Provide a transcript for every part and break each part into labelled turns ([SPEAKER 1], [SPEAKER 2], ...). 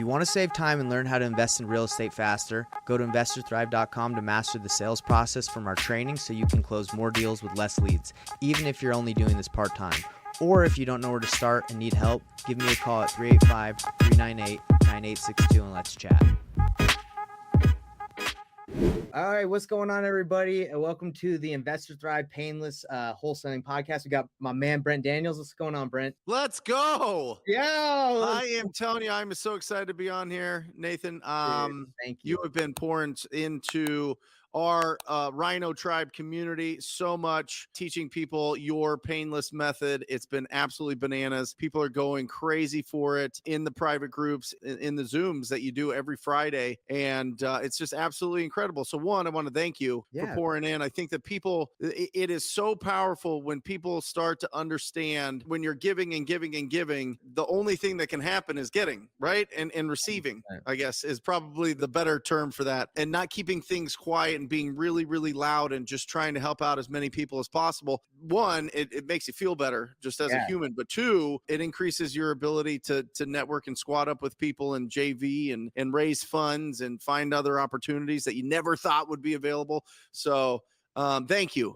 [SPEAKER 1] you want to save time and learn how to invest in real estate faster, go to investorthrive.com to master the sales process from our training so you can close more deals with less leads, even if you're only doing this part-time. Or if you don't know where to start and need help, give me a call at 385-398-9862 and let's chat. All right, what's going on, everybody? Welcome to the Investor Thrive Painless Wholesaling Podcast. We got my man Brent Daniels. What's going on, Brent?
[SPEAKER 2] Let's go.
[SPEAKER 1] Yeah,
[SPEAKER 2] I am telling you, I'm so excited to be on here, Nathan.
[SPEAKER 1] dude, thank you.
[SPEAKER 2] You have been pouring into our Rhino Tribe community so much, teaching people your painless method. It's been absolutely bananas. People are going crazy for it in the private groups, in the Zooms that you do every Friday. And it's just absolutely incredible. So one, I want to thank you for pouring in. I think that people, it is so powerful when people start to understand when you're giving and giving and giving, the only thing that can happen is getting, right? And receiving, I guess, is probably the better term for that. And not keeping things quiet and being really, really loud and just trying to help out as many people as possible. One, it makes you feel better just as a human, but two, it increases your ability to network and squat up with people and JV and raise funds and find other opportunities that you never thought would be available. So thank you.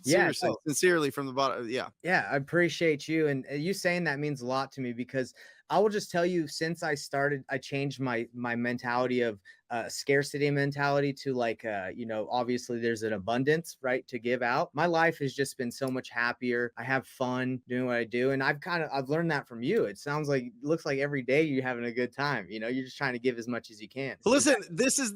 [SPEAKER 2] Seriously, sincerely from the bottom. Yeah,
[SPEAKER 1] I appreciate you. And you saying that means a lot to me, because I will just tell you, since I started, I changed my mentality of scarcity mentality to like, obviously there's an abundance, right, to give out. My life has just been so much happier. I have fun doing what I do. And I've learned that from you. It looks like every day you're having a good time. You're just trying to give as much as you can.
[SPEAKER 2] Well, listen, this is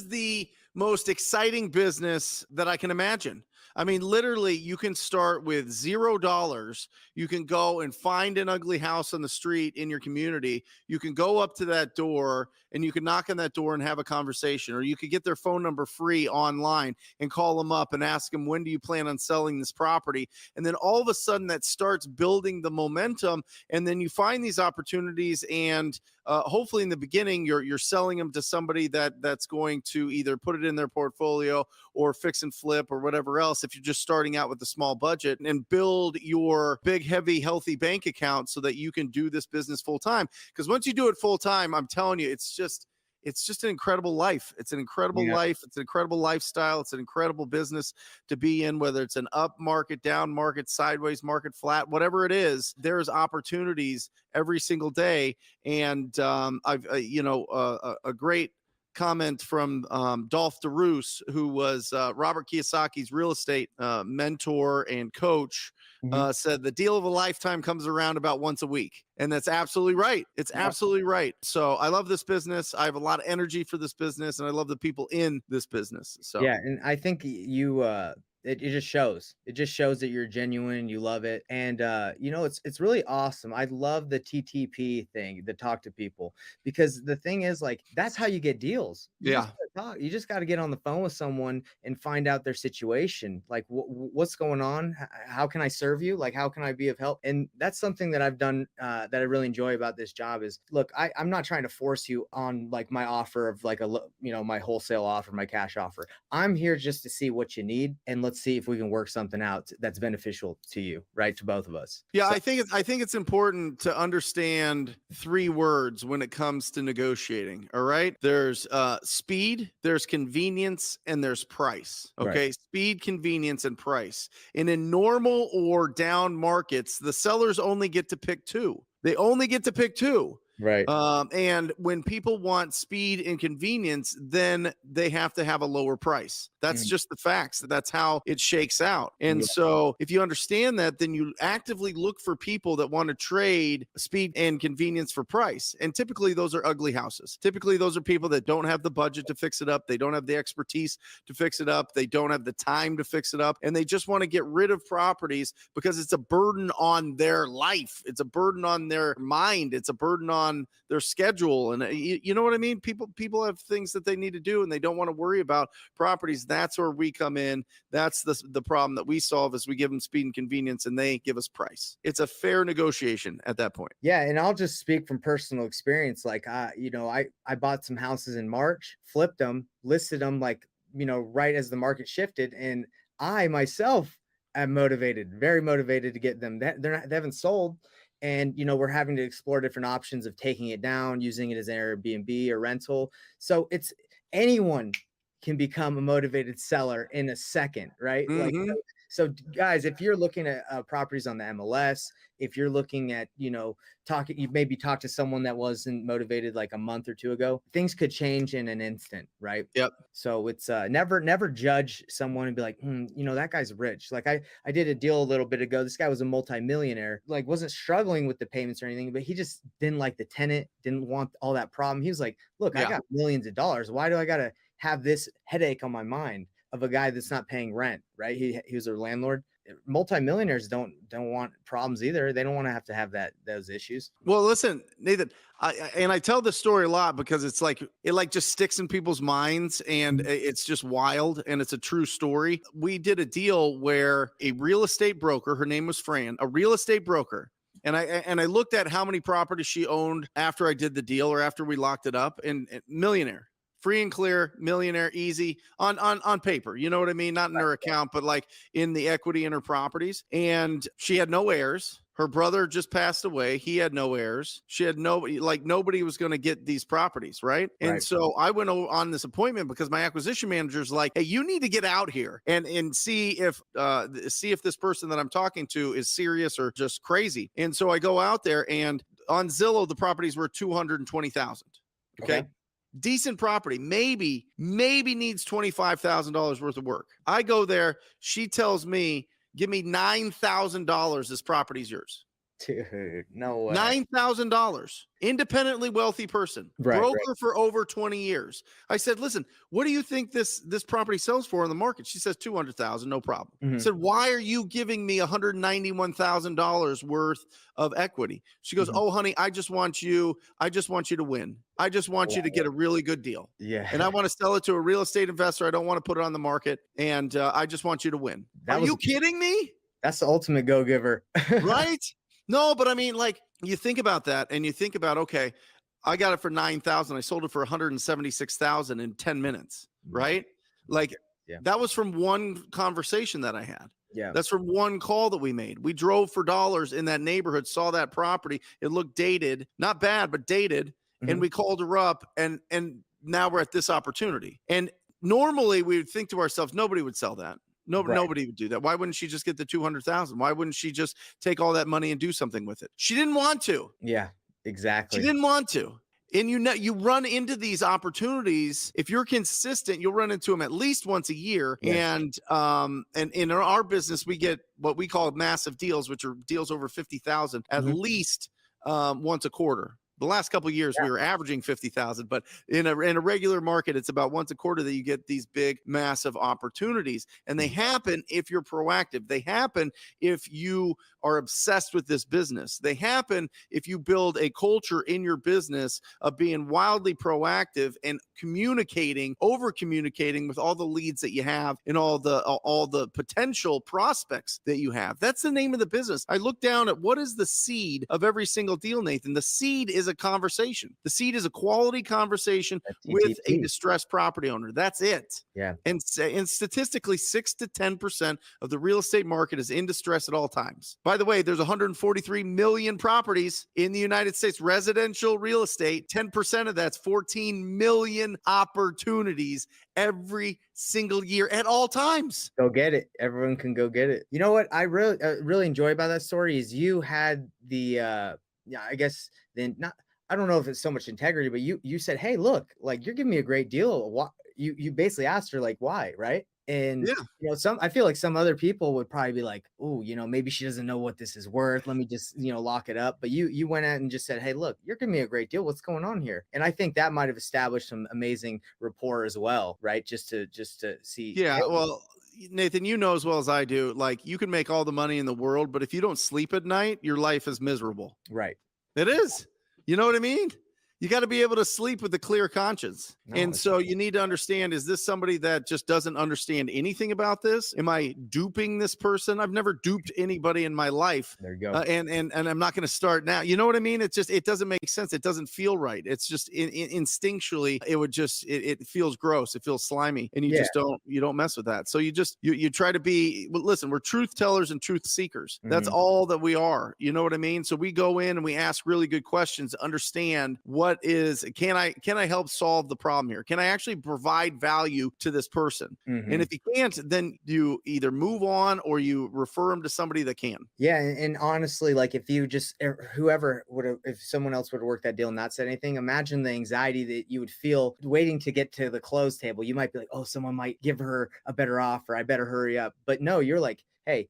[SPEAKER 2] the most exciting business that I can imagine. I mean, literally, you can start with $0. You can go and find an ugly house on the street in your community. You can go up to that door and you can knock on that door and have a conversation, or you could get their phone number free online and call them up and ask them, when do you plan on selling this property? And then all of a sudden that starts building the momentum. And then you find these opportunities, and hopefully in the beginning, you're selling them to somebody that's going to either put it in their portfolio or fix and flip or whatever else, if you're just starting out with a small budget, and build your big, heavy, healthy bank account so that you can do this business full time. Because once you do it full time, I'm telling you, it's just an incredible life. It's an incredible life. It's an incredible lifestyle. It's an incredible business to be in, whether it's an up market, down market, sideways market, flat, whatever it is. There's opportunities every single day. And a great comment from Dolph DeRoos, who was Robert Kiyosaki's real estate mentor and coach, said the deal of a lifetime comes around about once a week. And that's absolutely right. It's absolutely right. So I love this business. I have a lot of energy for this business, and I love the people in this business. So
[SPEAKER 1] yeah, and I think you it just shows. It just shows that you're genuine, you love it. And it's really awesome. I love the TTP thing, the talk to people, because the thing is, like, that's how you get deals. You just got to get on the phone with someone and find out their situation. Like, what's going on? How can I serve you? Like, how can I be of help? And that's something that I've done that I really enjoy about this job is, look, I'm not trying to force you on like my offer of like my wholesale offer, my cash offer. I'm here just to see what you need, and let's see if we can work something out that's beneficial to you, right? To both of us.
[SPEAKER 2] Yeah, so I think it's important to understand 3 words when it comes to negotiating. All right. There's speed, there's convenience, and there's price. Okay. Right. Speed, convenience, and price. And in normal or down markets, the sellers only get to pick 2. They only get to pick 2.
[SPEAKER 1] Right.
[SPEAKER 2] And when people want speed and convenience, then they have to have a lower price. That's just the facts. That's how it shakes out. And so if you understand that, then you actively look for people that want to trade speed and convenience for price. And typically those are ugly houses. Typically those are people that don't have the budget to fix it up. They don't have the expertise to fix it up. They don't have the time to fix it up. And they just want to get rid of properties because it's a burden on their life. It's a burden on their mind. It's a burden on their schedule. And you know what I mean? People have things that they need to do, and they don't want to worry about properties. That's where we come in. That's the problem that we solve, is we give them speed and convenience, and they give us price. It's a fair negotiation at that point.
[SPEAKER 1] Yeah. And I'll just speak from personal experience. Like, I bought some houses in March, flipped them, listed them, like, right as the market shifted. And I myself am motivated, very motivated to get them. They haven't sold. and we're having to explore different options of taking it down, using it as an Airbnb or rental. So it's anyone can become a motivated seller in a second, right? Like,
[SPEAKER 2] Hmm.
[SPEAKER 1] so guys, if you're looking at properties on the MLS, if you're looking at, you maybe talked to someone that wasn't motivated like a month or two ago, things could change in an instant, right?
[SPEAKER 2] Yep.
[SPEAKER 1] So it's never judge someone and be like, that guy's rich. Like I did a deal a little bit ago. This guy was a multimillionaire, like wasn't struggling with the payments or anything, but he just didn't like the tenant, didn't want all that problem. He was like, look, I
[SPEAKER 2] Yeah.
[SPEAKER 1] got millions of dollars. Why do I gotta have this headache on my mind of a guy that's not paying rent, right? He was a landlord. Multimillionaires don't want problems either. They don't want to have those issues.
[SPEAKER 2] Well, listen, Nathan, I tell this story a lot because it's like it like just sticks in people's minds, and
[SPEAKER 1] Mhm.
[SPEAKER 2] it's just wild, and it's a true story. We did a deal where a real estate broker, her name was Fran, a real estate broker, and I looked at how many properties she owned after I did the deal or after we locked it up, and millionaire. Free and clear, millionaire, easy on paper. You know what I mean? Not in her account, but like in the equity in her properties. And she had no heirs. Her brother just passed away. He had no heirs. She had nobody, like nobody was going to get these properties, right? And
[SPEAKER 1] Right.
[SPEAKER 2] so I went on this appointment because my acquisition manager's like, "Hey, you need to get out here and see if this person that I'm talking to is serious or just crazy." And so I go out there, and on Zillow, the properties were 220,000. Okay.
[SPEAKER 1] Okay.
[SPEAKER 2] Decent property, maybe needs $25,000 worth of work. I go there. She tells me, give me $9,000. This property's yours.
[SPEAKER 1] Dude, no way.
[SPEAKER 2] $9,000. Independently wealthy person,
[SPEAKER 1] Right, right.
[SPEAKER 2] broker for over 20 years. I said, listen, what do you think this property sells for in the market? She says 200,000, no problem. I
[SPEAKER 1] Mhm,
[SPEAKER 2] said, why are you giving me $191,000 worth of equity? She goes,
[SPEAKER 1] mhm.
[SPEAKER 2] oh, honey, I just want you to win. I just want you to get a really good deal.
[SPEAKER 1] Yeah.
[SPEAKER 2] And I want to sell it to a real estate investor. I don't want to put it on the market. And I just want you to win. Are
[SPEAKER 1] That was
[SPEAKER 2] you kidding me?
[SPEAKER 1] that's the ultimate go-giver.
[SPEAKER 2] Right? No, but I mean, like, you think about that and you think about, okay, I got it for 9,000. I sold it for 176,000 in 10 minutes,
[SPEAKER 1] Mm,
[SPEAKER 2] right? Like,
[SPEAKER 1] yeah,
[SPEAKER 2] that was from one conversation that I had.
[SPEAKER 1] yeah.
[SPEAKER 2] That's from one call that we made. We drove for dollars in that neighborhood, saw that property. It looked dated, not bad, but dated. And
[SPEAKER 1] Mhm.
[SPEAKER 2] we called her up, and now we're at this opportunity. And normally we would think to ourselves, nobody would sell that. No,
[SPEAKER 1] Right.
[SPEAKER 2] nobody would do that. Why wouldn't she just get the 200,000? Why wouldn't she just take all that money and do something with it? She didn't want to.
[SPEAKER 1] Yeah,
[SPEAKER 2] She
[SPEAKER 1] exactly.
[SPEAKER 2] didn't want to. And you run into these opportunities. If you're consistent, you'll run into them at least once a year.
[SPEAKER 1] Yes.
[SPEAKER 2] And in our business, we get what we call massive deals, which are deals over 50,000 at
[SPEAKER 1] Mhm.
[SPEAKER 2] least once a quarter. The last couple of years,
[SPEAKER 1] Yeah.
[SPEAKER 2] we were averaging 50,000, but in a regular market, it's about once a quarter that you get these big, massive opportunities. And they
[SPEAKER 1] Mhm.
[SPEAKER 2] happen if you're proactive. They happen if you are obsessed with this business. They happen if you build a culture in your business of being wildly proactive and communicating, over communicating with all the leads that you have and all the potential prospects that you have. That's the name of the business. I look down at what is the seed of every single deal, Nathan. The seed is a conversation. The seed is a quality conversation
[SPEAKER 1] A
[SPEAKER 2] with a
[SPEAKER 1] TTP.
[SPEAKER 2] distressed property owner. That's it.
[SPEAKER 1] Yeah.
[SPEAKER 2] And statistically, 6 to 10% of the real estate market is in distress at all times. By the way, there's 143 million properties in the United States, residential real estate. 10% of that's 14 million opportunities every single year at all times.
[SPEAKER 1] Go get it. Everyone can go get it. You know what I really enjoy about that story is you had the yeah, I guess then not I don't know if it's so much integrity, but you said, "Hey, look, like you're giving me a great deal." Why you basically asked her like why, right? And
[SPEAKER 2] Yeah.
[SPEAKER 1] some I feel like some other people would probably be like, "Oh, maybe she doesn't know what this is worth. Let me just, lock it up." But you went out and just said, "Hey, look, you're giving me a great deal. What's going on here?" And I think that might have established some amazing rapport as well, right? Just to see,
[SPEAKER 2] Yeah.
[SPEAKER 1] hey,
[SPEAKER 2] Well, Nathan, you know as well as I do, like you can make all the money in the world, but if you don't sleep at night, your life is miserable.
[SPEAKER 1] right.
[SPEAKER 2] It is. You know what I mean? You got to be able to sleep with a clear conscience.
[SPEAKER 1] No,
[SPEAKER 2] And
[SPEAKER 1] it's
[SPEAKER 2] so you need to understand, is this somebody that just doesn't understand anything about this? Am I duping this person? I've never duped anybody in my life.
[SPEAKER 1] there you go.
[SPEAKER 2] And I'm not going to start now. You know what I mean? It's just, it doesn't make sense. It doesn't feel right. It's just instinctually, it would just, it feels gross. It feels slimy, and
[SPEAKER 1] Yeah.
[SPEAKER 2] you don't mess with that. So you try to be, well, listen, we're truth tellers and truth seekers. That's
[SPEAKER 1] Mhm.
[SPEAKER 2] all that we are. You know what I mean? So we go in and we ask really good questions to understand what is, can I help solve the problem here? Can I actually provide value to this person? And if
[SPEAKER 1] Mhm.
[SPEAKER 2] you can't, then you either move on or you refer them to somebody that can.
[SPEAKER 1] Yeah, and honestly, like, if you just whoever would have, if someone else would have worked that deal and not said anything, imagine the anxiety that you would feel waiting to get to the close table. You might be like, "Oh, someone might give her a better offer. I better hurry up." But no, you're like, "Hey,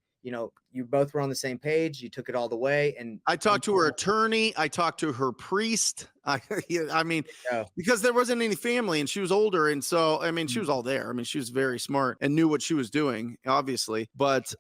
[SPEAKER 1] you both were on the same page. You took it all the way, and
[SPEAKER 2] I
[SPEAKER 1] you
[SPEAKER 2] talked to her attorney. I talked to her priest. Yeah, I mean,
[SPEAKER 1] go."
[SPEAKER 2] because there wasn't any family and she was older. And so, I mean, she was all there. I mean, she was very smart and knew what she was doing, obviously. But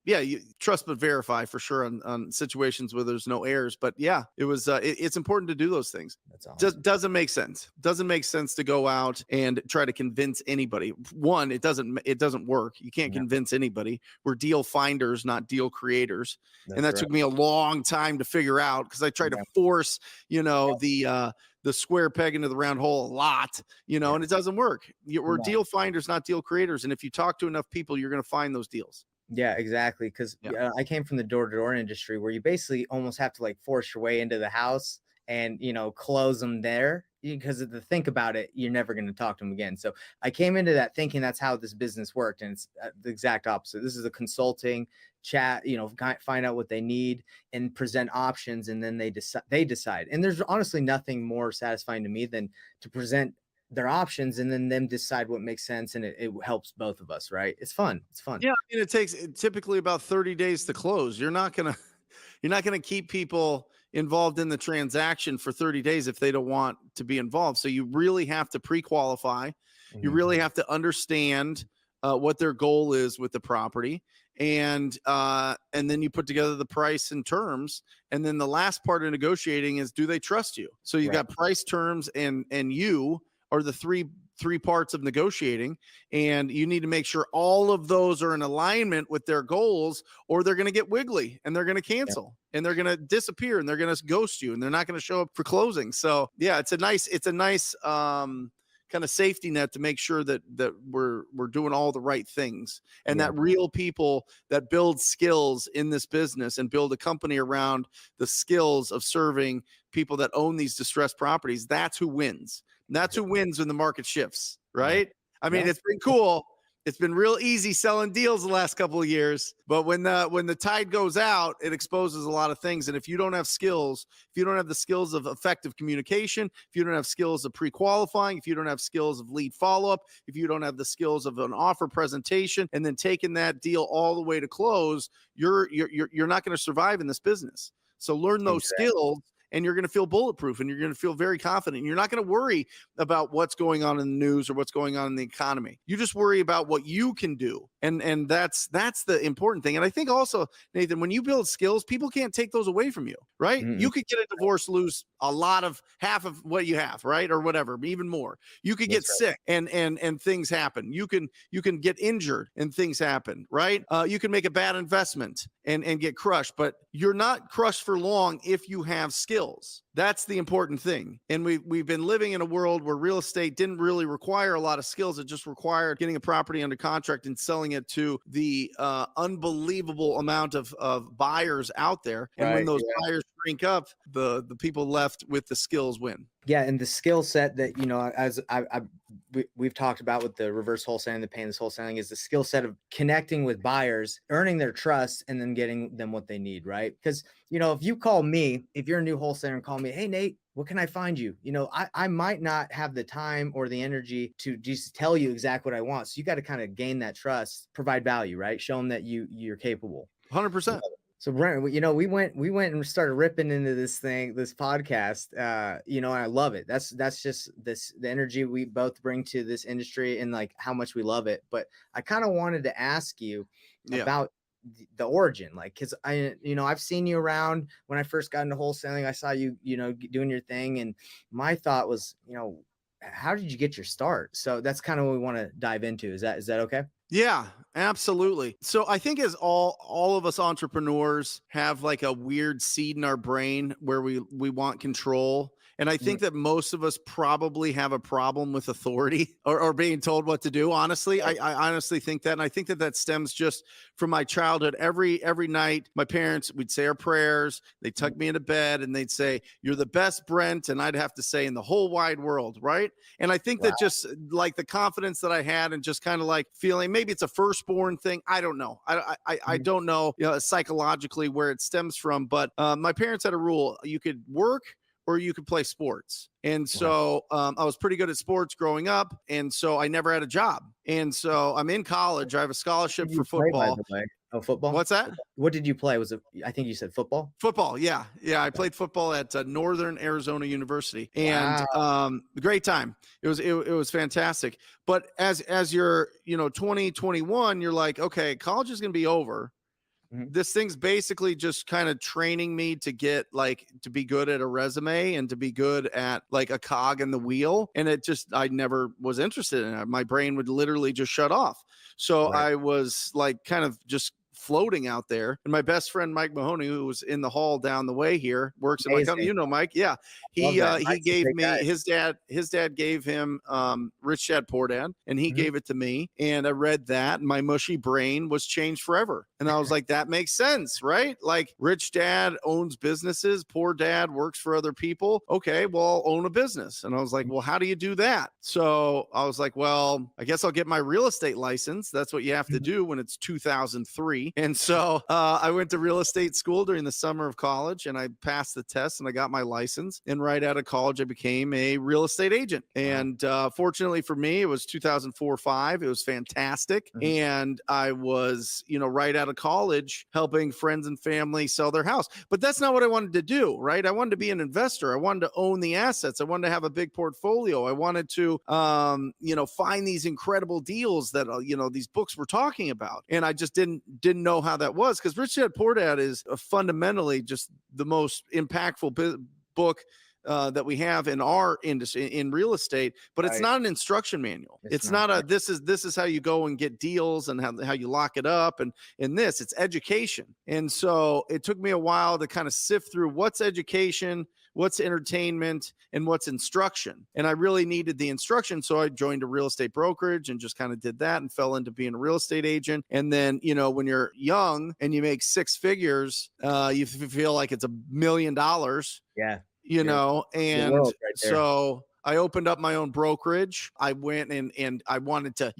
[SPEAKER 2] yeah, you trust but verify for sure on situations where there's no heirs. But yeah, it's important to do those things.
[SPEAKER 1] That's
[SPEAKER 2] Just
[SPEAKER 1] awesome.
[SPEAKER 2] doesn't make sense. Doesn't make sense to go out and try to convince anybody. One, it doesn't work. You can't
[SPEAKER 1] Yeah,
[SPEAKER 2] convince anybody. We're deal finders, not deal creators. And
[SPEAKER 1] that's
[SPEAKER 2] that
[SPEAKER 1] right.
[SPEAKER 2] took me a long time to figure out, because I tried to
[SPEAKER 1] Yeah,
[SPEAKER 2] force, the square peg into the round hole a lot,
[SPEAKER 1] yeah,
[SPEAKER 2] and it doesn't work. We're
[SPEAKER 1] no.
[SPEAKER 2] deal finders, not deal creators. And if you talk to enough people, you're going to find those deals.
[SPEAKER 1] Yeah, exactly. Because
[SPEAKER 2] Yeah.
[SPEAKER 1] I came from the door-to-door industry where you basically almost have to like force your way into the house and close them there. Because of the think about it, you're never going to talk to them again. So I came into that thinking that's how this business worked, and it's the exact opposite. This is a consulting chat. Find out what they need and present options, and then they decide. They decide. And there's honestly nothing more satisfying to me than to present their options and then them decide what makes sense, and it helps both of us, right? It's fun. It's fun.
[SPEAKER 2] Yeah. I mean, it takes typically about 30 days to close. You're not going to keep people involved in the transaction for 30 days if they don't want to be involved. So you really have to pre-qualify. You
[SPEAKER 1] Mhm.
[SPEAKER 2] really have to understand what their goal is with the property, and then you put together the price and terms. And then the last part of negotiating is, do they trust you? So you
[SPEAKER 1] Right.
[SPEAKER 2] got price, terms, and you are the three parts of negotiating, and you need to make sure all of those are in alignment with their goals, or they're going to get wiggly and they're going to
[SPEAKER 1] Yeah.
[SPEAKER 2] cancel and they're going to disappear and they're going to ghost you and they're not going to show up for closing. So yeah, it's a nice kind of safety net to make sure that we're doing all the right things, and
[SPEAKER 1] Yeah.
[SPEAKER 2] that real people that build skills in this business and build a company around the skills of serving people that own these distressed properties, that's who wins. That's who wins when the market shifts,
[SPEAKER 1] Yeah.
[SPEAKER 2] right? I mean,
[SPEAKER 1] No.
[SPEAKER 2] it's been cool. It's been real easy selling deals the last couple of years, but when the tide goes out, it exposes a lot of things. And if you don't have skills, if you don't have the skills of effective communication, if you don't have skills of pre-qualifying, if you don't have skills of lead follow-up, if you don't have the skills of an offer presentation, and then taking that deal all the way to close, you're not going to survive in this business. So learn those
[SPEAKER 1] Exactly.
[SPEAKER 2] skills, and you're going to feel bulletproof, and you're going to feel very confident. You're not going to worry about what's going on in the news or what's going on in the economy. You just worry about what you can do. And that's the important thing. And I think also, Nathan, when you build skills, people can't take those away from you, right?
[SPEAKER 1] Mm-mm.
[SPEAKER 2] You could get a divorce, lose half of what you have, right? Or whatever, even more. You could get
[SPEAKER 1] That's right.
[SPEAKER 2] sick, and things happen. You can get injured and things happen, right? You can make a bad investment and get crushed, but you're not crushed for long if you have skills. That's the important thing. And we've been living in a world where real estate didn't really require a lot of skills. It just required getting a property under contract and selling it to the unbelievable amount of buyers out there. And when
[SPEAKER 1] Right.
[SPEAKER 2] those
[SPEAKER 1] Yeah.
[SPEAKER 2] buyers shrink up, the people left with the skills win.
[SPEAKER 1] Yeah, and the skill set that as we've talked about with the reverse wholesaling, the painless wholesaling, is the skill set of connecting with buyers, earning their trust, and then getting them what they need, right? Because if you call me, if you're a new wholesaler and call me, hey Nate, what can I find you? I might not have the time or the energy to just tell you exactly what I want. So you got to kind of gain that trust, provide value, right? Show them that you're capable.
[SPEAKER 2] 100%.
[SPEAKER 1] So Brent, we went and started ripping into this podcast, and I love it. That's just the energy we both bring to this industry and like how much we love it. But I kind of wanted to ask you
[SPEAKER 2] Yeah.
[SPEAKER 1] about the origin, like, because I've seen you around when I first got into wholesaling. I saw you, doing your thing, and my thought was, how did you get your start? So that's kind of what we want to dive into. Is that okay?
[SPEAKER 2] Yeah, absolutely. So I think as all of us entrepreneurs have like a weird seed in our brain where we want control. And I
[SPEAKER 1] Mm,
[SPEAKER 2] think that most of us probably have a problem with authority or being told what to do. Honestly,
[SPEAKER 1] right.
[SPEAKER 2] I honestly think that, and I think that that stems just from my childhood. Every night, my parents, we'd say our prayers. They'd
[SPEAKER 1] Mhm.
[SPEAKER 2] tuck me into bed, and they'd say, "You're the best, Brent," and I'd have to say, "In the whole wide world," right? And I think that
[SPEAKER 1] Wow.
[SPEAKER 2] just like the confidence that I had and just kind of like feeling maybe it's a firstborn thing. I don't know. I
[SPEAKER 1] Mhm.
[SPEAKER 2] don't know, psychologically where it stems from. But my parents had a rule: you could work or you could play sports. And
[SPEAKER 1] Okay.
[SPEAKER 2] so I was pretty good at sports growing up. And so I never had a job. And so I'm in college. I have a
[SPEAKER 1] What
[SPEAKER 2] scholarship
[SPEAKER 1] did
[SPEAKER 2] for
[SPEAKER 1] you play, by
[SPEAKER 2] football.
[SPEAKER 1] the way? Oh, football?
[SPEAKER 2] What's that?
[SPEAKER 1] Football. What did you play? Was it, I think you said football?
[SPEAKER 2] Football, yeah, yeah. I
[SPEAKER 1] Okay.
[SPEAKER 2] played football at Northern Arizona University, and
[SPEAKER 1] Wow.
[SPEAKER 2] great time. It was fantastic. But as you're 2021, you're like, okay, college is going to be over.
[SPEAKER 1] Mhm.
[SPEAKER 2] This thing's basically just kind of training me to get like to be good at a resume and to be good at like a cog in the wheel. And it just I never was interested in it. My brain would literally just shut off. So
[SPEAKER 1] Right.
[SPEAKER 2] I was like kind of just floating out there. And my best friend Mike Mahoney, who was in the hall down the way here, works in my company.
[SPEAKER 1] Amazing.
[SPEAKER 2] You know Mike, yeah.
[SPEAKER 1] Love that.
[SPEAKER 2] He
[SPEAKER 1] Mike's a
[SPEAKER 2] gave
[SPEAKER 1] great
[SPEAKER 2] me
[SPEAKER 1] guy.
[SPEAKER 2] his dad gave him Rich Dad Poor Dad, and he
[SPEAKER 1] Mhm.
[SPEAKER 2] gave it to me. And I read that, and my mushy brain was changed forever. And I was like, that makes sense, right? Like rich dad owns businesses, poor dad works for other people. Okay, well, I'll own a business. And I was like, well, how do you do that? So I was like, well, I guess I'll get my real estate license. That's what you have to
[SPEAKER 1] Mhm.
[SPEAKER 2] do when it's 2003. And so I went to real estate school during the summer of college, and I passed the test and I got my license. And right out of college, I became a real estate agent.
[SPEAKER 1] Wow.
[SPEAKER 2] And fortunately for me, it was 2004-05. It was fantastic.
[SPEAKER 1] Mhm.
[SPEAKER 2] And I was, right out of college helping friends and family sell their house. But that's not what I wanted to do, right? I wanted to be an investor. I wanted to own the assets. I wanted to have a big portfolio. I wanted to, find these incredible deals that, these books were talking about. And I just didn't know how that was because Rich Dad Poor Dad is fundamentally just the most impactful book that we have in our industry in real estate, but it's
[SPEAKER 1] Right.
[SPEAKER 2] not an instruction manual.
[SPEAKER 1] It's
[SPEAKER 2] It's
[SPEAKER 1] not.
[SPEAKER 2] not a
[SPEAKER 1] Right.
[SPEAKER 2] this is how you go and get deals and how you lock it up and in this it's education. And so it took me a while to kind of sift through what's education, what's entertainment, and what's instruction. And I really needed the instruction, so I joined a real estate brokerage and just kind of did that and fell into being a real estate agent. And then when you're young and you make six figures, you feel like it's $1 million,
[SPEAKER 1] Yeah. Your your
[SPEAKER 2] and
[SPEAKER 1] world right there.
[SPEAKER 2] so I opened up my own brokerage. I went and I wanted to,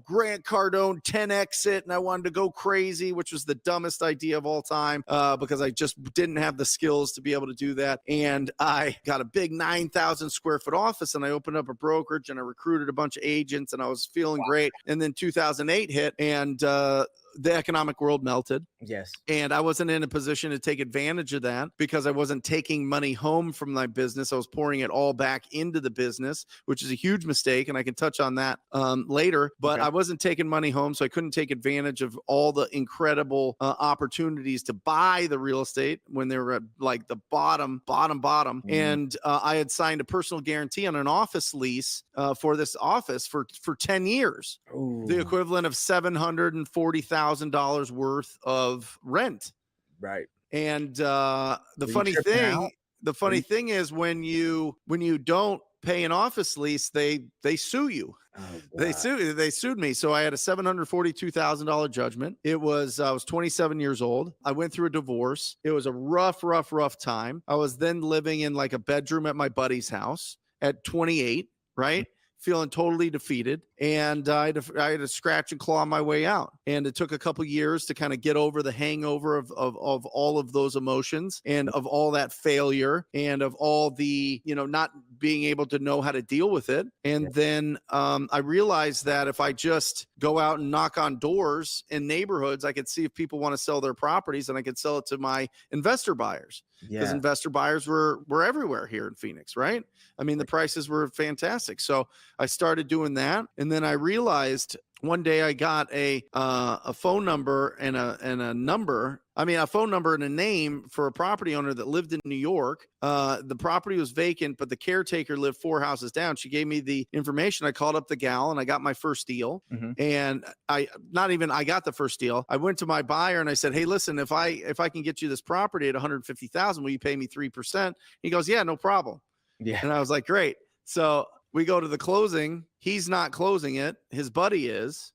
[SPEAKER 2] Grant Cardone 10x it, and I wanted to go crazy, which was the dumbest idea of all time because I just didn't have the skills to be able to do that. And I got a big 9,000 square foot office, and I opened up a brokerage, and I recruited a bunch of agents, and I was feeling great. And then 2008 hit, and the economic world melted,
[SPEAKER 1] Yes.
[SPEAKER 2] and I wasn't in a position to take advantage of that because I wasn't taking money home from my business. I was pouring it all back into the business, which is a huge mistake. And I can touch on that later. But
[SPEAKER 1] Okay.
[SPEAKER 2] I wasn't taking money home. So I couldn't take advantage of all the incredible opportunities to buy the real estate when they were at like the bottom.
[SPEAKER 1] Mm.
[SPEAKER 2] And I had signed a personal guarantee on an office lease for this office for 10 years, the
[SPEAKER 1] Ooh.
[SPEAKER 2] equivalent of $740,000 worth of rent.
[SPEAKER 1] Right.
[SPEAKER 2] And
[SPEAKER 1] Were you tripping out?
[SPEAKER 2] the
[SPEAKER 1] Were
[SPEAKER 2] funny
[SPEAKER 1] you
[SPEAKER 2] thing is when you don't pay an office lease, they sue you.
[SPEAKER 1] Oh
[SPEAKER 2] They
[SPEAKER 1] god.
[SPEAKER 2] sued me. So I had a $742,000 judgment. I was 27 years old. I went through a divorce. It was a rough time. I was then living in like a bedroom at my buddy's house at 28, right? Feeling totally defeated. And I had to scratch and claw my way out. And it took a couple years to kind of get over the hangover of all of those emotions and of all that failure and of all the, not being able to know how to deal with it.
[SPEAKER 1] Yeah.
[SPEAKER 2] And then I realized that if I just go out and knock on doors in neighborhoods, I could see if people want to sell their properties, and I could sell it to my investor buyers, because
[SPEAKER 1] Yeah.
[SPEAKER 2] investor buyers were everywhere here in Phoenix, right? I mean, the prices were fantastic. So I started doing that. And then I realized One day I got a phone number and a number. I mean, a phone number and a name for a property owner that lived in New York. The property was vacant, but the caretaker lived 4 houses down. She gave me the information. I called up the gal and I got my first deal.
[SPEAKER 1] Mhm.
[SPEAKER 2] And I got the first deal. I went to my buyer and I said, "Hey, listen, if I can get you this property at 150,000, will you pay me 3%?" He goes, "Yeah, no problem."
[SPEAKER 1] Yeah.
[SPEAKER 2] And I was like, "Great." So we go to the closing. He's not closing it. His buddy is.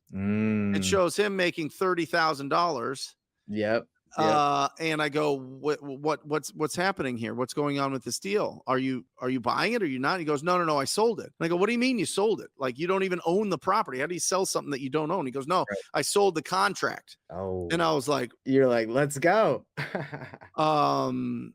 [SPEAKER 2] It
[SPEAKER 1] Mm.
[SPEAKER 2] shows him making $30,000.
[SPEAKER 1] Yep. Yep.
[SPEAKER 2] And I go, what's happening here? What's going on with this deal? Are you buying it or are you not? He goes, no, I sold it. And I go, what do you mean you sold it? Like, you don't even own the property. How do you sell something that you don't own? He goes, no,
[SPEAKER 1] Right.
[SPEAKER 2] I sold the contract. And
[SPEAKER 1] Oh,
[SPEAKER 2] I was like,
[SPEAKER 1] you're like, "Let's go."
[SPEAKER 2] um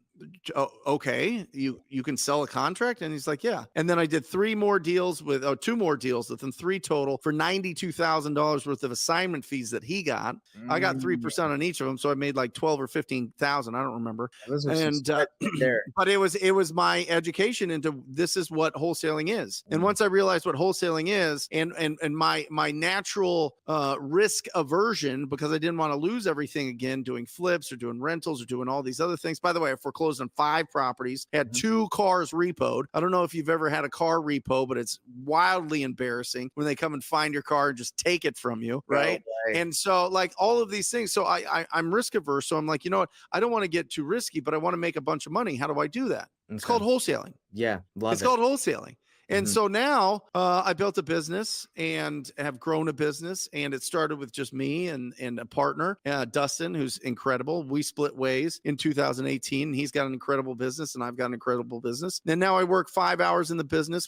[SPEAKER 2] okay, you can sell a contract. And he's like, yeah. And then I did two more deals with him, three total, for $92,000 worth of assignment fees that he got. I got
[SPEAKER 1] Mm,
[SPEAKER 2] 3% on each of them, so I made like 12 or 15,000, I don't remember.
[SPEAKER 1] those are some
[SPEAKER 2] And
[SPEAKER 1] spreads right there.
[SPEAKER 2] but it was my education into, this is what wholesaling is. And
[SPEAKER 1] Mm,
[SPEAKER 2] once I realized what wholesaling is, and my natural risk aversion, because I didn't want to lose everything again doing flips or doing rentals or doing all these other things. By the way, I foreclosed on 5 properties, had
[SPEAKER 1] mhm.
[SPEAKER 2] 2 cars repoed. I don't know if you've ever had a car repo, but it's wildly embarrassing when they come and find your car and just take it from you,
[SPEAKER 1] No
[SPEAKER 2] right?
[SPEAKER 1] way.
[SPEAKER 2] And so, like, all of these things. So I'm risk averse. So I'm like, you know what? I don't want to get too risky, but I want to make a bunch of money. How do I do that? It's
[SPEAKER 1] Okay.
[SPEAKER 2] called wholesaling.
[SPEAKER 1] Yeah,
[SPEAKER 2] It's
[SPEAKER 1] love it.
[SPEAKER 2] called wholesaling. And
[SPEAKER 1] Mhm.
[SPEAKER 2] so now I built a business and have grown a business. And it started with just me and a partner, Dustin, who's incredible. We split ways in 2018. He's got an incredible business and I've got an incredible business. And now I work 5 hours in the business.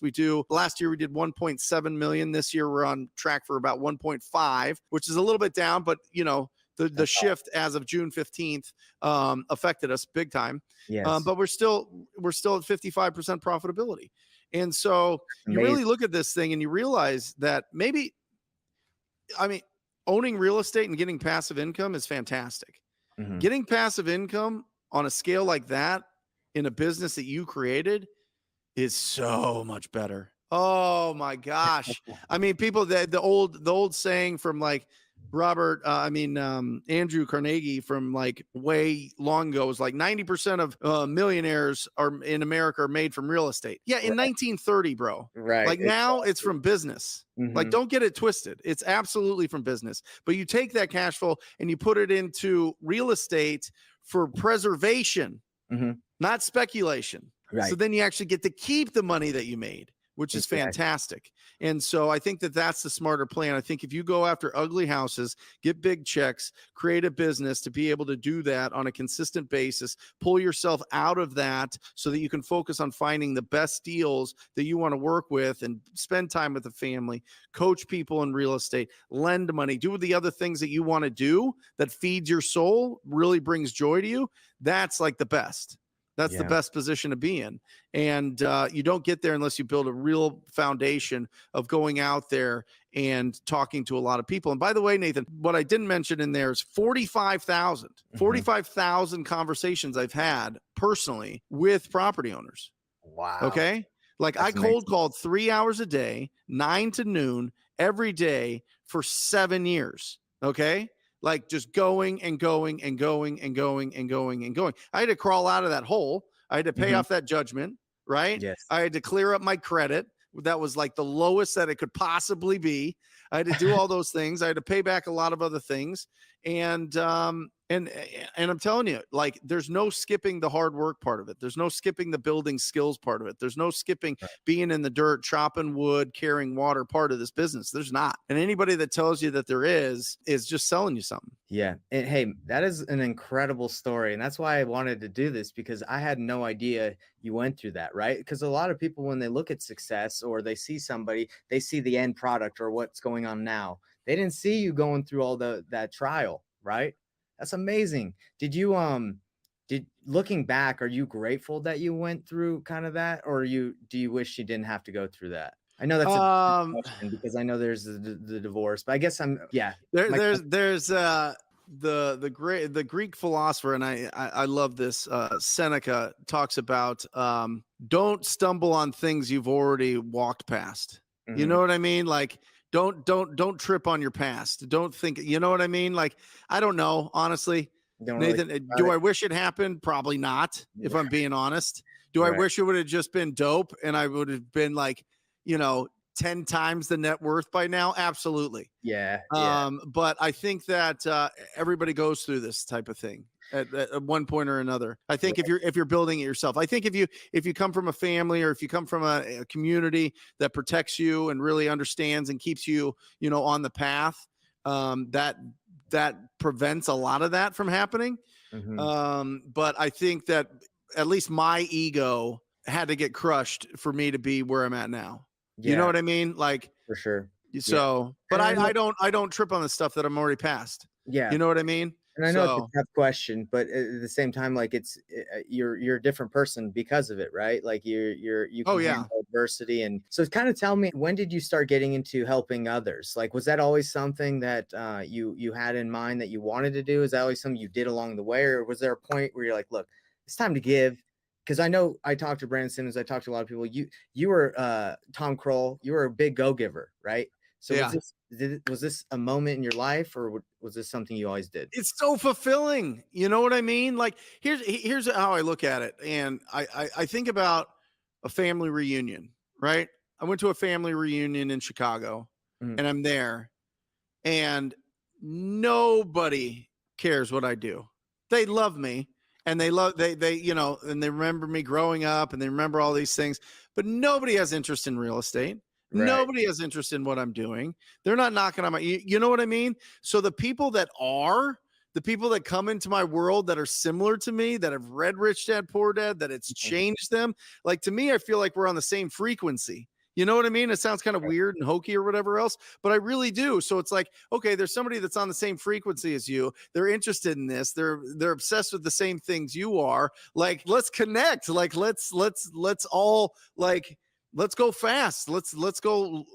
[SPEAKER 2] Last year we did 1.7 million. This year we're on track for about 1.5, which is a little bit down, but the
[SPEAKER 1] That's awesome.
[SPEAKER 2] shift as of June 15th affected us big time.
[SPEAKER 1] Yes.
[SPEAKER 2] But we're still at 55% profitability. And so
[SPEAKER 1] That's
[SPEAKER 2] you really
[SPEAKER 1] amazing.
[SPEAKER 2] look at this thing and you realize that maybe, I mean, owning real estate and getting passive income is fantastic.
[SPEAKER 1] Mhm.
[SPEAKER 2] Getting passive income on a scale like that in a business that you created is so much better. Oh my gosh. I mean, people, the old saying from like Andrew Carnegie, from like way long ago, was like 90% of millionaires are in America are made from real estate. Yeah, in
[SPEAKER 1] Right,
[SPEAKER 2] 1930, bro.
[SPEAKER 1] right,
[SPEAKER 2] Like, now it's
[SPEAKER 1] exactly.
[SPEAKER 2] from business. Like,
[SPEAKER 1] Mhm.
[SPEAKER 2] don't get it twisted. It's absolutely from business. But you take that cash flow and you put it into real estate for preservation,
[SPEAKER 1] Mhm.
[SPEAKER 2] not speculation. So
[SPEAKER 1] Right.
[SPEAKER 2] then you actually get to keep the money that you made, which is
[SPEAKER 1] Exactly.
[SPEAKER 2] fantastic. And so I think that that's the smarter plan. I think if you go after ugly houses, get big checks, create a business to be able to do that on a consistent basis, pull yourself out of that so that you can focus on finding the best deals that you want to work with and spend time with the family, coach people in real estate, lend money, do the other things that you want to do that feeds your soul, really brings joy to you. That's like the best. That's the
[SPEAKER 1] Yeah.
[SPEAKER 2] best position to be in. And you don't get there unless you build a real foundation of going out there and talking to a lot of people. And by the way, Nathan, what I didn't mention in there is
[SPEAKER 1] Mhm.
[SPEAKER 2] 45,000 conversations I've had personally with property owners.
[SPEAKER 1] Wow.
[SPEAKER 2] Okay. Like, I
[SPEAKER 1] That's
[SPEAKER 2] cold
[SPEAKER 1] amazing.
[SPEAKER 2] called 3 hours a day, 9 to noon, every day for 7 years. Okay. Like, just going and going and going and going and going and going. I had to crawl out of that hole. I had to pay
[SPEAKER 1] Mhm.
[SPEAKER 2] off that judgment. Right.
[SPEAKER 1] Yes.
[SPEAKER 2] I had to clear up my credit. That was like the lowest that it could possibly be. I had to do all those things. I had to pay back a lot of other things. And I'm telling you, like, there's no skipping the hard work part of it. There's no skipping the building skills part of it. There's no skipping
[SPEAKER 1] Right.
[SPEAKER 2] being in the dirt, chopping wood, carrying water part of this business. There's not. And anybody that tells you that there is just selling you something.
[SPEAKER 1] Yeah, and hey, that is an incredible story, and that's why I wanted to do this because I had no idea you went through that, right? Because a lot of people, when they look at success or they see somebody, they see the end product or what's going on now. They didn't see you going through all that trial, right? That's amazing. Did looking back, are you grateful that you went through kind of that, or do you wish you didn't have to go through that? I know that's a tricky
[SPEAKER 2] Um,
[SPEAKER 1] question because I know there's the divorce, but I guess yeah.
[SPEAKER 2] There,
[SPEAKER 1] My
[SPEAKER 2] there's the Greek philosopher, and I love this. Seneca talks about, don't stumble on things you've already walked past. You
[SPEAKER 1] Mhm.
[SPEAKER 2] know what I mean? Like, don't trip on your past. Don't think, you know what I mean? Like, I don't know, honestly.
[SPEAKER 1] Don't really
[SPEAKER 2] Nathan,
[SPEAKER 1] think about
[SPEAKER 2] do
[SPEAKER 1] it.
[SPEAKER 2] I wish it happened? Probably not, if I'm being honest. Do I
[SPEAKER 1] Right.
[SPEAKER 2] wish it would have just been dope and I would have been like, 10 times the net worth by now? Absolutely.
[SPEAKER 1] Yeah, yeah,
[SPEAKER 2] But I think that everybody goes through this type of thing at one point or another. I think
[SPEAKER 1] right.
[SPEAKER 2] if you're building it yourself, I think if you come from a family or if you come from a community that protects you and really understands and keeps you, on the path, that prevents a lot of that from happening.
[SPEAKER 1] Mhm.
[SPEAKER 2] But I think that at least my ego had to get crushed for me to be where I'm at now. You know
[SPEAKER 1] Yeah,
[SPEAKER 2] what I mean? Like,
[SPEAKER 1] for sure. Yeah,
[SPEAKER 2] so, but
[SPEAKER 1] and I know
[SPEAKER 2] I don't trip on the stuff that I'm already past.
[SPEAKER 1] yeah.
[SPEAKER 2] You know what I mean?
[SPEAKER 1] And I know it's a
[SPEAKER 2] So,
[SPEAKER 1] tough question, but at the same time, like you're a different person because of it, right? Like you
[SPEAKER 2] oh
[SPEAKER 1] can
[SPEAKER 2] yeah.
[SPEAKER 1] handle adversity, and so kind of tell me, when did you start getting into helping others? Like, was that always something that you had in mind that you wanted to do? Is that always something you did along the way, or was there a point where you're like, look, it's time to give? Because I know I talked to Brandon Simmons, I talked to a lot of people. You were Tom Kroll, you were a big go giver, right? So
[SPEAKER 2] Yeah.
[SPEAKER 1] was this a moment in your life, or was this something you always did?
[SPEAKER 2] It's so fulfilling. You know what I mean? Like, here's how I look at it. And I think about a family reunion, right? I went to a family reunion in Chicago
[SPEAKER 1] Mhm.
[SPEAKER 2] and I'm there and nobody cares what I do. They love me and and they remember me growing up and they remember all these things, but nobody has interest in real estate.
[SPEAKER 1] Right.
[SPEAKER 2] Nobody has interest in what I'm doing. They're not knocking on you know what I mean? So the people that come into my world that are similar to me, that have read Rich Dad Poor Dad, that it's
[SPEAKER 1] Mhm.
[SPEAKER 2] changed them. Like, to me, I feel like we're on the same frequency. You know what I mean? It sounds kind of weird and hokey or whatever else, but I really do. So it's like, okay, there's somebody that's on the same frequency as you. They're interested in this. They're obsessed with the same things you are. Like, let's connect. Like, let's all like let's go fast. Let's go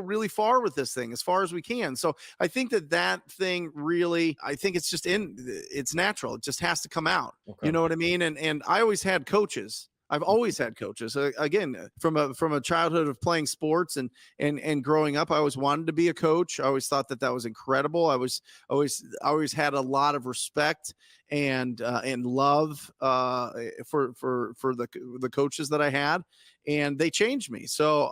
[SPEAKER 2] really far with this thing, as far as we can. So I think that thing really, I think it's natural. It just has to come out. You
[SPEAKER 1] Okay.
[SPEAKER 2] know what I mean? And I always had coaches. I've always had coaches. Again, from a childhood of playing sports and growing up, I always wanted to be a coach. I always thought that was incredible. I always had a lot of respect and love for the coaches that I had, and they changed me. So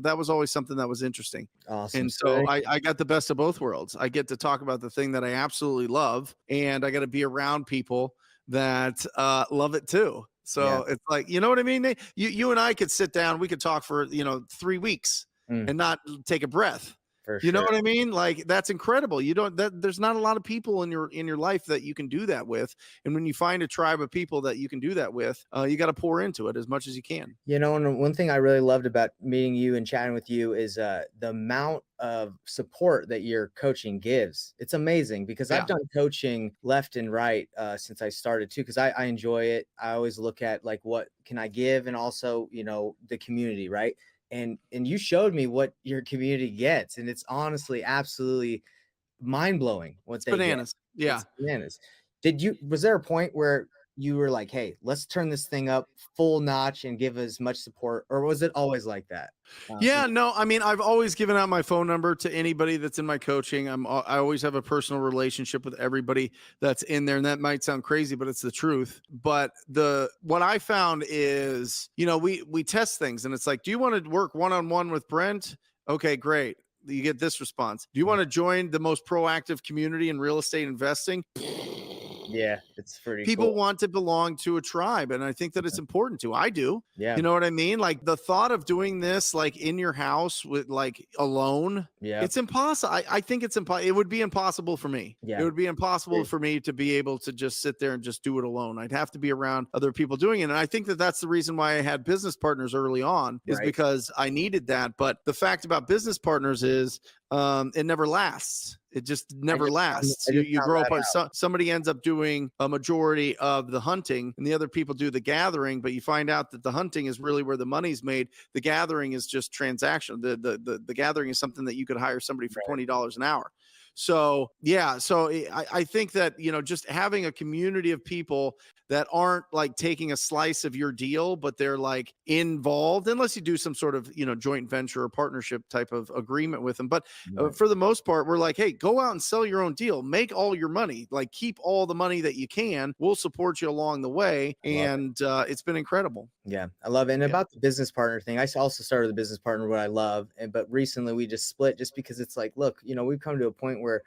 [SPEAKER 2] that was always something that was interesting.
[SPEAKER 1] Awesome.
[SPEAKER 2] And
[SPEAKER 1] So
[SPEAKER 2] so I got the best of both worlds. I get to talk about the thing that I absolutely love, and I got to be around people that love it too.
[SPEAKER 1] yeah.
[SPEAKER 2] So it's like, you know what I mean? You and I could sit down, we could talk for 3 weeks
[SPEAKER 1] Mm,
[SPEAKER 2] and not take a breath.
[SPEAKER 1] for
[SPEAKER 2] You know
[SPEAKER 1] sure.
[SPEAKER 2] what I mean? Like, that's incredible. You don't that there's not a lot of people in your life that you can do that with. And when you find a tribe of people that you can do that with, you got to pour into it as much as you can.
[SPEAKER 1] And one thing I really loved about meeting you and chatting with you is the amount of support that your coaching gives. It's amazing because I've
[SPEAKER 2] Yeah.
[SPEAKER 1] done coaching left and right since I started too, because I enjoy it. I always look at like what can I give, and also the community, right? And you showed me what your community gets, and it's honestly absolutely mind blowing what
[SPEAKER 2] It's
[SPEAKER 1] they get.
[SPEAKER 2] bananas. Yeah.
[SPEAKER 1] It's bananas. Was there a point where you were like, "Hey, let's turn this thing up full notch and give as much support," or was it always like that?
[SPEAKER 2] Yeah, no, I mean, I've always given out my phone number to anybody that's in my coaching. I always have a personal relationship with everybody that's in there, and that might sound crazy, but it's the truth. But the what I found is, we test things, and it's like, do you want to work one on one with Brent? Okay, great. You get this response. Do you want to join the most proactive community in real estate investing?
[SPEAKER 1] Yeah, it's pretty
[SPEAKER 2] People
[SPEAKER 1] cool.
[SPEAKER 2] want to belong to a tribe, and I think that it's important to. I do.
[SPEAKER 1] Yeah,
[SPEAKER 2] You know what I mean? Like, the thought of doing this like in your house with like alone,
[SPEAKER 1] yeah,
[SPEAKER 2] it's impossible. I think it would be impossible for me. It
[SPEAKER 1] yeah.
[SPEAKER 2] would be impossible
[SPEAKER 1] Agreed.
[SPEAKER 2] for me to be able to just sit there and just do it alone. I'd have to be around other people doing it. And I think that that's the reason why I had business partners early on, is
[SPEAKER 1] Right.
[SPEAKER 2] because I needed that. But the fact about business partners is it never lasts. It just never lasts.
[SPEAKER 1] I
[SPEAKER 2] You
[SPEAKER 1] just
[SPEAKER 2] you
[SPEAKER 1] found
[SPEAKER 2] grow up.
[SPEAKER 1] that out.
[SPEAKER 2] Somebody ends up doing a majority of the hunting, and the other people do the gathering. But you find out that the hunting is really where the money's made. The gathering is just transaction. The gathering is something that you could hire somebody for
[SPEAKER 1] Right.
[SPEAKER 2] $20 an hour. So yeah, so I think that just having a community of people that aren't like taking a slice of your deal, but they're like involved, unless you do some sort of, joint venture or partnership type of agreement with them. But
[SPEAKER 1] Right.
[SPEAKER 2] for the most part, we're like, hey, go out and sell your own deal, make all your money, like keep all the money that you can. We'll support you along the way.
[SPEAKER 1] I love it.
[SPEAKER 2] And it's been incredible.
[SPEAKER 1] Yeah, I love it. And
[SPEAKER 2] Yeah.
[SPEAKER 1] about the business partner thing, also started with a business partner what I love, and but recently we just split just because it's like, look, we've come to a point where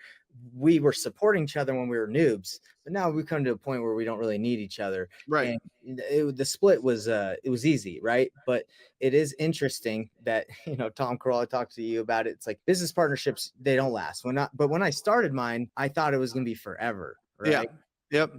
[SPEAKER 1] we were supporting each other when we were noobs, but now we've come to a point where we don't really need each other.
[SPEAKER 2] Right.
[SPEAKER 1] And the split was it was easy, right? But it is interesting that Tom Kroll, I talked to you about it. It's like business partnerships, they don't last. When I started mine, I thought it was going to be forever,
[SPEAKER 2] Yeah.
[SPEAKER 1] right?
[SPEAKER 2] Yep.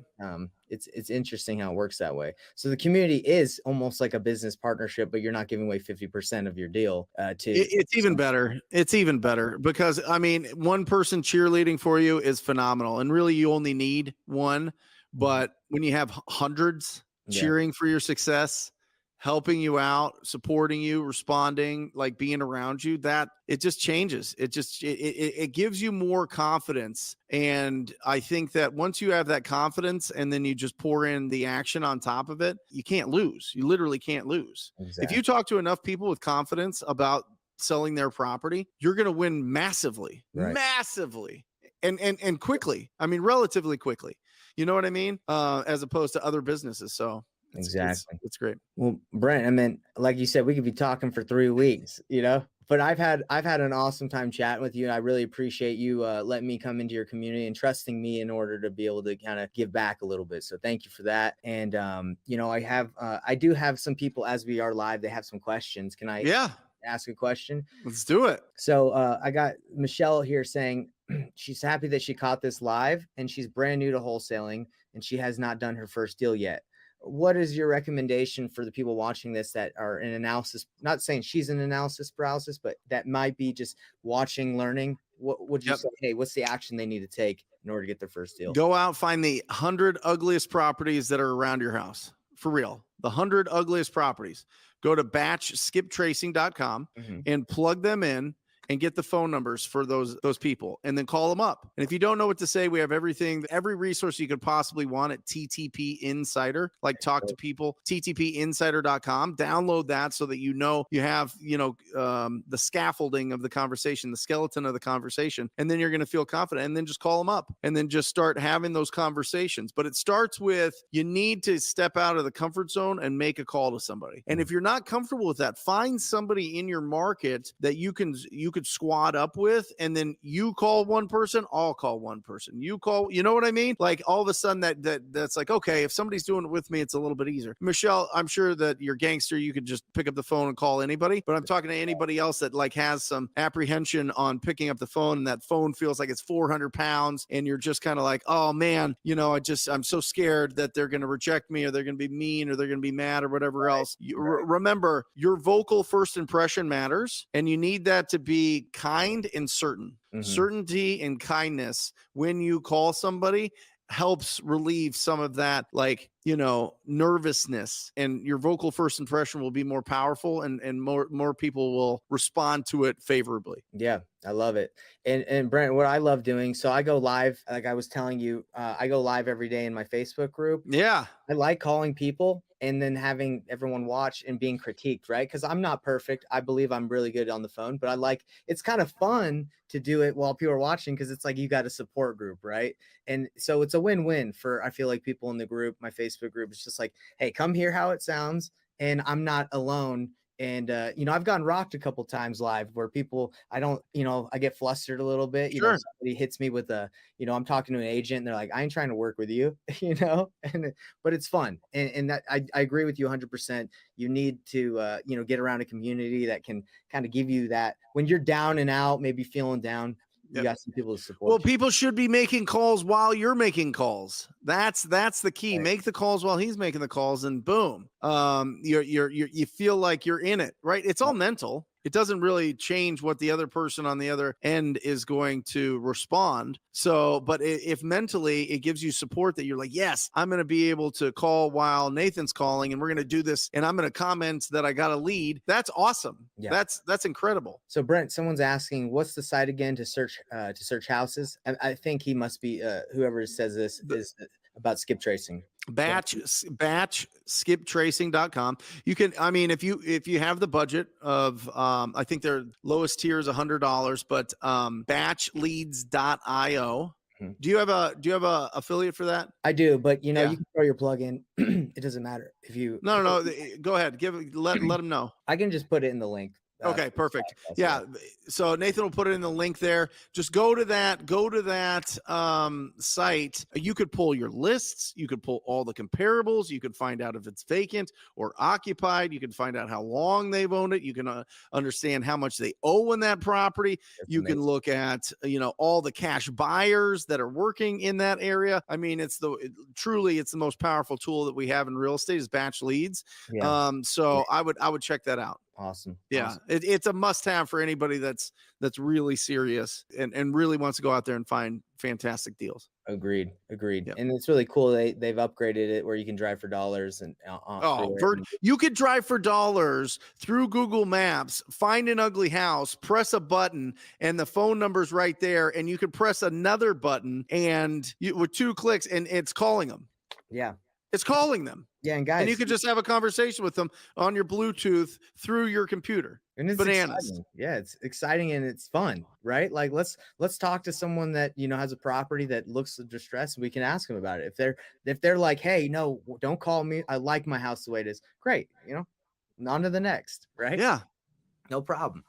[SPEAKER 1] It's interesting how it works that way. So the community is almost like a business partnership, but you're not giving away 50% of your deal
[SPEAKER 2] It's even
[SPEAKER 1] some.
[SPEAKER 2] better. It's even better because I mean, one person cheerleading for you is phenomenal, and really, you only need one.
[SPEAKER 1] Mhm.
[SPEAKER 2] But when you have hundreds
[SPEAKER 1] Yeah,
[SPEAKER 2] cheering for your success, helping you out, supporting you, responding, like being around you, that it just changes. It gives you more confidence. And I think that once you have that confidence and then you just pour in the action on top of it, you can't lose. You literally can't lose. If you
[SPEAKER 1] exactly.
[SPEAKER 2] talk to enough people with confidence about selling their property, you're going to win massively,
[SPEAKER 1] Right.
[SPEAKER 2] massively, and quickly. I mean, relatively quickly. You know what I mean? As opposed to other businesses. So
[SPEAKER 1] Exactly.
[SPEAKER 2] it's great.
[SPEAKER 1] Well, Brent, I mean, like you said, we could be talking for 3 weeks, but I've had an awesome time chatting with you. I really appreciate you letting me come into your community and trusting me in order to be able to kind of give back a little bit. So thank you for that. And I do have some people as we are live. They have some questions. Can I
[SPEAKER 2] Yeah,
[SPEAKER 1] ask a question?
[SPEAKER 2] let's do it.
[SPEAKER 1] So I got Michelle here saying she's happy that she caught this live and she's brand new to wholesaling and she has not done her first deal yet. What is your recommendation for the people watching this that are in analysis? Not saying she's in analysis paralysis, but that might be just watching, learning. What would you
[SPEAKER 2] Yep.
[SPEAKER 1] say? Hey, what's the action they need to take in order to get their first deal?
[SPEAKER 2] Go out, find the 100 ugliest properties that are around your house. For real. The 100 ugliest properties. Go to batchskiptracing.com
[SPEAKER 1] Hmm.
[SPEAKER 2] and plug them in and get the phone numbers for those people and then call them up. And if you don't know what to say, we have everything, every resource you could possibly want at TTP Insider, like talk to people, ttpinsider.com. Download that so that you have, the scaffolding of the conversation, the skeleton of the conversation, and then you're going to feel confident and then just call them up and then just start having those conversations. But it starts with you need to step out of the comfort zone and make a call to somebody. And if you're not comfortable with that, find somebody in your market that you could squad up with, and then you call one person, I'll call one person. You call, you know what I mean? Like all of a sudden that's like, okay, if somebody's doing it with me, it's a little bit easier. Michelle, I'm sure that you're gangster. You could just pick up the phone and call anybody, but I'm talking to anybody else that like has some apprehension on picking up the phone, and that phone feels like it's 400 pounds, and you're just kind of like, oh man, I'm so scared that they're going to reject me, or they're going to be mean, or they're going to be mad, or whatever else. Remember, your vocal first impression matters, and you need that to be kind and certain.
[SPEAKER 1] Hmm.
[SPEAKER 2] Certainty and kindness when you call somebody helps relieve some of that, like, nervousness, and your vocal first impression will be more powerful, and more people will respond to it favorably.
[SPEAKER 1] Yeah, I love it. And Brent, what I love doing, so I go live, like I was telling you, I go live every day in my Facebook group.
[SPEAKER 2] Yeah,
[SPEAKER 1] I like calling people and then having everyone watch and being critiqued, right? Because I'm not perfect. I believe I'm really good on the phone, but it's kind of fun to do it while people are watching because it's like you got a support group, right? And so it's a win-win for I feel like people in the group, my Facebook group. It's just like, hey, come hear how it sounds, and I'm not alone. And I've gotten rocked a couple times live where people I don't, I get flustered a little bit.
[SPEAKER 2] sure.
[SPEAKER 1] Somebody hits me with I'm talking to an agent and they're like, I ain't trying to work with you, and but it's fun. And that I agree with you 100%. You need to get around a community that can kind of give you that when you're down and out, maybe feeling down, you
[SPEAKER 2] Yep.
[SPEAKER 1] got some people to
[SPEAKER 2] Well,
[SPEAKER 1] support you.
[SPEAKER 2] people should be making calls while you're making calls. That's the key.
[SPEAKER 1] Right.
[SPEAKER 2] Make the calls while he's making the calls, and boom, you feel like you're in it, right? It's all mental. It doesn't really change what the other person on the other end is going to respond. So, but if mentally it gives you support that you're like, yes, I'm going to be able to call while Nathan's calling, and we're going to do this, and I'm going to comment that I got a lead. That's awesome.
[SPEAKER 1] Yeah.
[SPEAKER 2] That's incredible.
[SPEAKER 1] So Brent, someone's asking, what's the site again to search houses? I think he must be whoever says this is about skip tracing. Yeah.
[SPEAKER 2] batch skiptracing.com. You can, I mean, if you have the budget of I think their lowest tier is $100, but batchleads.io.
[SPEAKER 1] Mhm.
[SPEAKER 2] Do you have a affiliate for that?
[SPEAKER 1] I do, but, you know,
[SPEAKER 2] Yeah.
[SPEAKER 1] you can throw your plug in. It doesn't matter if you
[SPEAKER 2] No, no, no. Go ahead. Let them know.
[SPEAKER 1] I can just put it in the link,
[SPEAKER 2] Okay,
[SPEAKER 1] for this
[SPEAKER 2] perfect.
[SPEAKER 1] podcast, yeah.
[SPEAKER 2] Yeah. So Nathan will put it in the link there. Just go to that site. You could pull your lists. You could pull all the comparables. You could find out if it's vacant or occupied. You can find out how long they've owned it. You can understand how much they owe in that property.
[SPEAKER 1] That's
[SPEAKER 2] You can
[SPEAKER 1] amazing.
[SPEAKER 2] look at, all the cash buyers that are working in that area. I mean, truly, it's the most powerful tool that we have in real estate is batch leads.
[SPEAKER 1] Yeah,
[SPEAKER 2] So
[SPEAKER 1] great.
[SPEAKER 2] I would check that out.
[SPEAKER 1] Awesome,
[SPEAKER 2] Yeah,
[SPEAKER 1] awesome.
[SPEAKER 2] it's a must-have for anybody that's really serious and really wants to go out there and find fantastic deals.
[SPEAKER 1] Agreed, agreed,
[SPEAKER 2] Yeah.
[SPEAKER 1] and it's really cool they've upgraded it where you can drive for dollars and, through
[SPEAKER 2] Oh,
[SPEAKER 1] it, and
[SPEAKER 2] you could drive for dollars through Google Maps, find an ugly house, press a button, and the phone number's right there, and you could press another button, and with 2 clicks, and it's calling them.
[SPEAKER 1] yeah.
[SPEAKER 2] It's calling them,
[SPEAKER 1] Yeah, and
[SPEAKER 2] and you
[SPEAKER 1] guys,
[SPEAKER 2] could just have a conversation with them on your Bluetooth through your computer.
[SPEAKER 1] and it's
[SPEAKER 2] Bananas.
[SPEAKER 1] exciting. Yeah, it's exciting and it's fun, right? Like let's talk to someone that, has a property that looks distressed, and we can ask them about it. If they're like, "Hey, no, don't call me. I like my house the way it is." Great, on to the next, right?
[SPEAKER 2] Yeah.
[SPEAKER 1] No problem.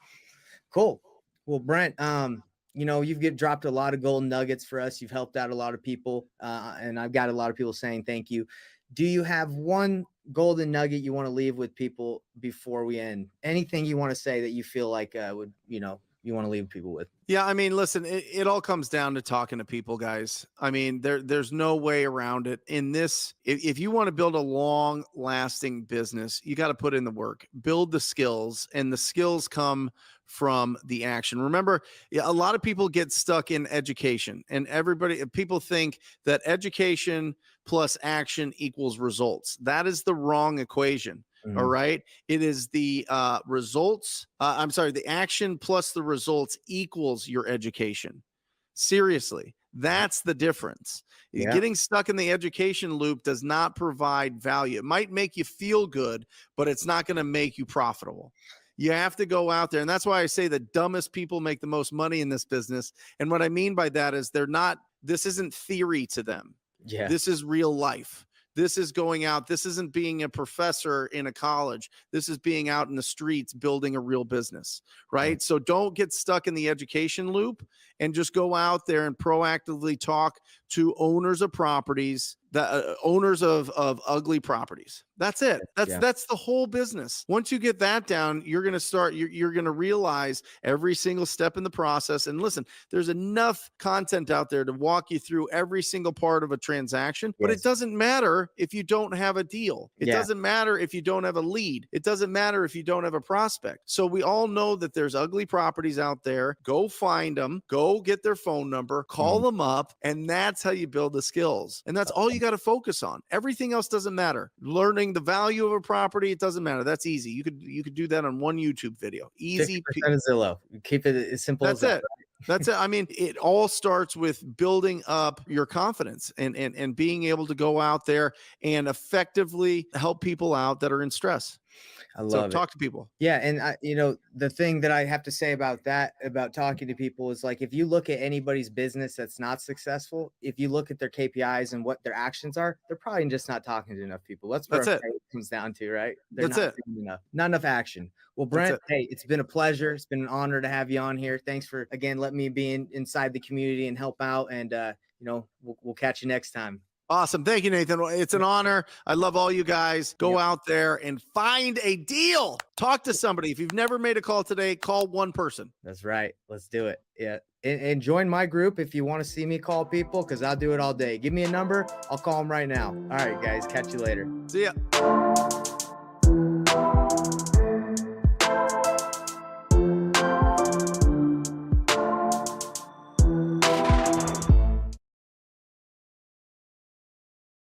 [SPEAKER 1] Cool. Well, Brent, you've dropped a lot of golden nuggets for us. You've helped out a lot of people, and I've got a lot of people saying thank you. Do you have one golden nugget you want to leave with people before we end? Anything you want to say that you feel like you want to leave people with?
[SPEAKER 2] Yeah, I mean, listen, it all comes down to talking to people, guys. I mean, there's no way around it. In this, if you want to build a long lasting business, you got to put in the work, build the skills, and the skills come from the action. Remember, a lot of people get stuck in education, and people think that education plus action equals results. That is the wrong equation. All
[SPEAKER 1] Mhm.
[SPEAKER 2] right. It is the results. I'm sorry, the action plus the results equals your education. Seriously, that's the difference.
[SPEAKER 1] Yeah.
[SPEAKER 2] Getting stuck in the education loop does not provide value. It might make you feel good, but it's not going to make you profitable. You have to go out there. And that's why I say the dumbest people make the most money in this business. And what I mean by that is this isn't theory to them.
[SPEAKER 1] Yeah.
[SPEAKER 2] This is real life. This is going out. This isn't being a professor in a college. This is being out in the streets building a real business, right? So don't get stuck in the education loop and just go out there and proactively talk to owners of properties, owners of ugly properties. That's it.
[SPEAKER 1] Yeah.
[SPEAKER 2] That's the whole business. Once you get that down, you're going to start, you're going to realize every single step in the process. And listen, there's enough content out there to walk you through every single part of a transaction, but it
[SPEAKER 1] Yes.
[SPEAKER 2] doesn't matter if you don't have a deal. It
[SPEAKER 1] Yeah.
[SPEAKER 2] doesn't matter if you don't have a lead. It doesn't matter if you don't have a prospect. So we all know that there's ugly properties out there. Go find them, go get their phone number, call
[SPEAKER 1] Mhm.
[SPEAKER 2] them up, and that's how you build the skills. And that's all you got to focus on. Everything else doesn't matter. Learning the value of a property, it doesn't matter. That's easy. You could do that on one YouTube video. Easy.
[SPEAKER 1] 50% of Zillow. Keep it as simple as
[SPEAKER 2] That's
[SPEAKER 1] that.
[SPEAKER 2] it. That's it. I mean, it all starts with building up your confidence and being able to go out there and effectively help people out that are in stress.
[SPEAKER 1] I
[SPEAKER 2] So
[SPEAKER 1] love it.
[SPEAKER 2] talk to people.
[SPEAKER 1] Yeah, and the thing that I have to say about that, about talking to people, is like if you look at anybody's business that's not successful, if you look at their KPIs and what their actions are, they're probably just not talking to enough people. That's what
[SPEAKER 2] That's it.
[SPEAKER 1] it comes down to, right? They're
[SPEAKER 2] That's
[SPEAKER 1] not
[SPEAKER 2] it.
[SPEAKER 1] doing enough, not enough action. Well,
[SPEAKER 2] That's
[SPEAKER 1] Brent,
[SPEAKER 2] it.
[SPEAKER 1] hey, it's been a pleasure. It's been an honor to have you on here. Thanks for again letting me be inside the community and help out. And we'll catch you next time.
[SPEAKER 2] Awesome. Thank you, Nathan. It's an honor. I love all you guys. Go
[SPEAKER 1] Yep.
[SPEAKER 2] out there and find a deal. Talk to somebody. If you've never made a call today, call one person.
[SPEAKER 1] That's right. Let's do it. Yeah. And join my group if you want to see me call people, because I'll do it all day. Give me a number. I'll call them right now. All right, guys. Catch you later.
[SPEAKER 2] See ya.